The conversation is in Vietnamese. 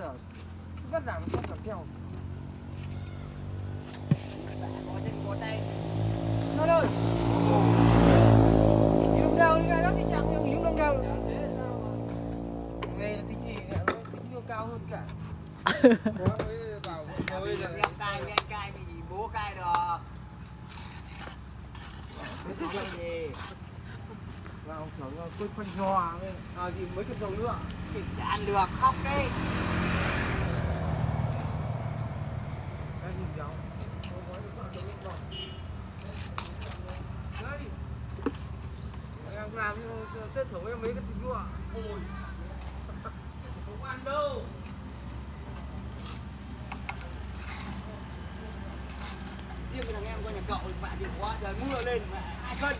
là vất vả mà không làm theo. Có chân có tay. Nó ơi. Yếu đâu đi nó thì chẳng nhưng yếu đâu đâu. Về là tính gì nó tính yêu cao hơn cả. Đó mới bảo Bây giờ em cai với anh cai thì bố cai được. Thế thì gì? Vào kiểu quên phân nhòa gì mấy cái dầu nữa. Thì ăn được khóc đi. Đây nhìn cháu. Đây. Em làm Tết thử em mấy cái thịt nhựa. Ôi. Không ăn đâu. Riêng cái thằng em coi nhà cậu thì bạn thì quá trời mưa lên mà 2 cân.